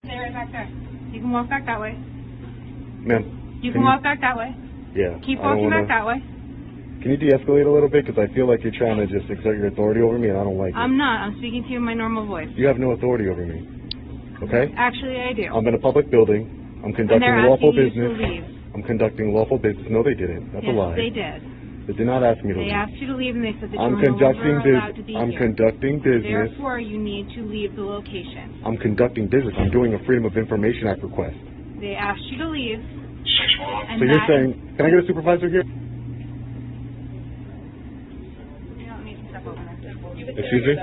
Stay right back there. You can walk back that way. Ma'am. You can walk back that way. Yeah. Keep walking back that way. Can you de-escalate a little bit? Because I feel like you're trying to just exert your authority over me, and I don't like it. I'm not. I'm speaking to you in my normal voice. You have no authority over me. Okay? Actually, I do. I'm in a public building. I'm conducting lawful business. I'm conducting lawful business. No, they didn't. That's a lie. Yes, they did. They did not ask me to leave. They asked you to leave, and they said that I'm you were no longer allowed to be I'm here. conducting business. Therefore, you need to leave the location. I'm conducting business. I'm doing a Freedom of Information Act request. They asked you to leave. So you're saying, can I get a supervisor here? You don't need to step over there. Excuse me?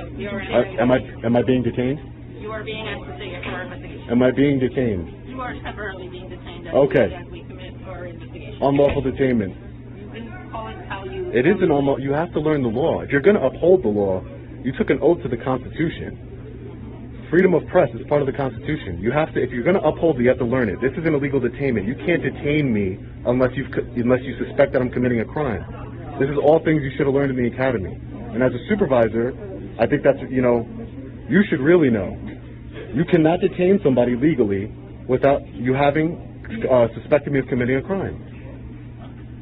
Am I being detained? You are being investigated for investigation. Am I being detained? You are temporarily being detained Okay. as we commit our investigation. Unlawful detainment. You can call it how you... It is an almost, you have to learn the law. If you're going to uphold the law, you took an oath to the Constitution. Freedom of press is part of the Constitution. You have to, if you're going to uphold it, you have to learn it. This is an illegal detainment. You can't detain me unless you suspect that I'm committing a crime. This is all things you should have learned in the academy. And as a supervisor, I think that's, you should really know. You cannot detain somebody legally without you having suspected me of committing a crime.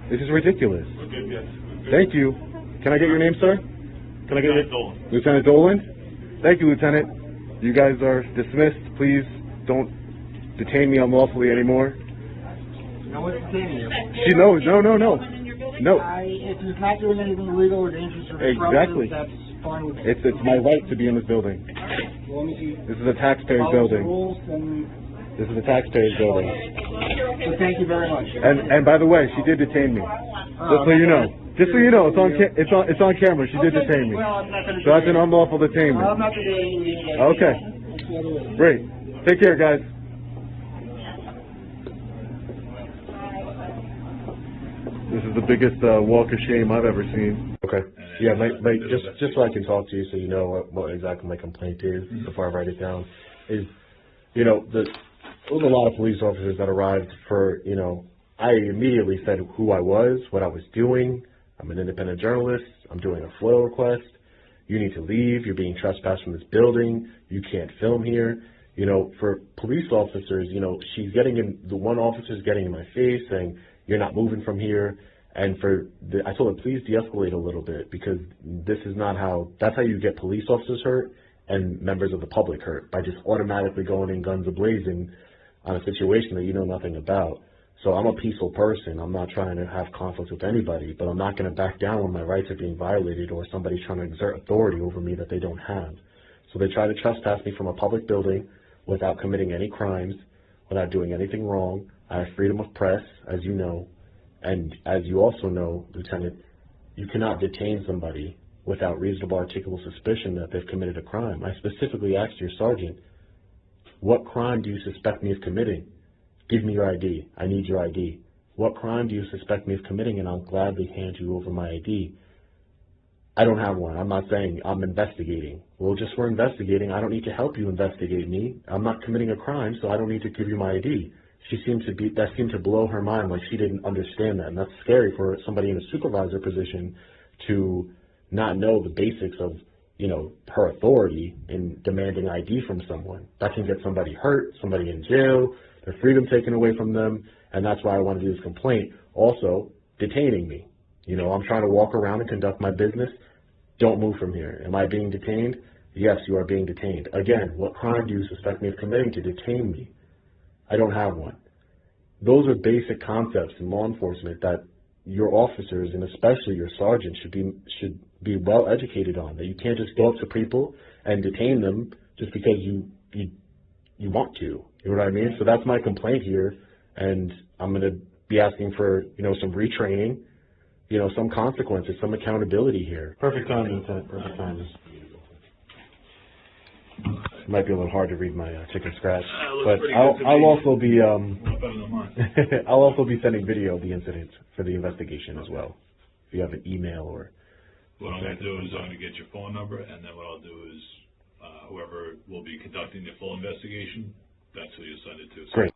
This is ridiculous. Thank you. Can I get your name, sir? Can I get your name? Lieutenant Dolan? Thank you, Lieutenant. You guys are dismissed. Please don't detain me unlawfully anymore. No one's detaining you. She knows. No. No. If he's not doing anything illegal or dangerous or exactly. That's fine with me. It's my right to be in this building. Well, let me see. This is a taxpayer's building. Rules, then... This is a taxpayer's building. So thank you very much. And by the way, she did detain me. Just so you know. Just so you know, it's on camera. She did detain me. Well, I'm not going to So that's an unlawful detainment. I'm not going to do anything. Okay. Great. Take care, guys. This is the biggest walk of shame I've ever seen. Okay. Yeah, just so I can talk to you so you know what exactly my complaint is before I write it down, is, there was a lot of police officers that arrived for, I immediately said who I was, what I was doing. I'm an independent journalist. I'm doing a FOIL request. You need to leave. You're being trespassed from this building. You can't film here. For police officers, the one officer's getting in my face saying, you're not moving from here. And I told him, please de-escalate a little bit, because this is not that's how you get police officers hurt and members of the public hurt, by just automatically going in guns a-blazing on a situation that you know nothing about. So I'm a peaceful person. I'm not trying to have conflict with anybody, but I'm not going to back down when my rights are being violated or somebody's trying to exert authority over me that they don't have. So they try to trespass me from a public building without committing any crimes, without doing anything wrong. I have freedom of press, as you know. And as you also know, Lieutenant, you cannot detain somebody without reasonable articulable suspicion that they've committed a crime. I specifically asked your sergeant, what crime do you suspect me of committing? Give me your ID. I need your ID. What crime do you suspect me of committing? And I'll gladly hand you over my ID. I don't have one. I'm not saying I'm investigating. Well, just for investigating, I don't need to help you investigate me. I'm not committing a crime, so I don't need to give you my ID. That seemed to blow her mind, like she didn't understand that. And that's scary for somebody in a supervisor position to not know the basics of, her authority in demanding ID from someone. That can get somebody hurt, somebody in jail, their freedom taken away from them, and that's why I want to do this complaint. Also, detaining me. I'm trying to walk around and conduct my business. Don't move from here. Am I being detained? Yes, you are being detained. Again, what crime do you suspect me of committing to detain me? I don't have one. Those are basic concepts in law enforcement that your officers, and especially your sergeant, should be well educated on. That you can't just go up to people and detain them just because you want to. You know what I mean? So that's my complaint here, and I'm going to be asking for some retraining, some consequences, some accountability here. Perfect timing, Lieutenant. Perfect timing. It might be a little hard to read my chicken scratch, but I'll also be I'll also be sending video of the incident for the investigation as well. If you have an email or. What I'm going to do is I'm going to get your phone number, and then what I'll do is whoever will be conducting the full investigation, that's who you send it to. Great.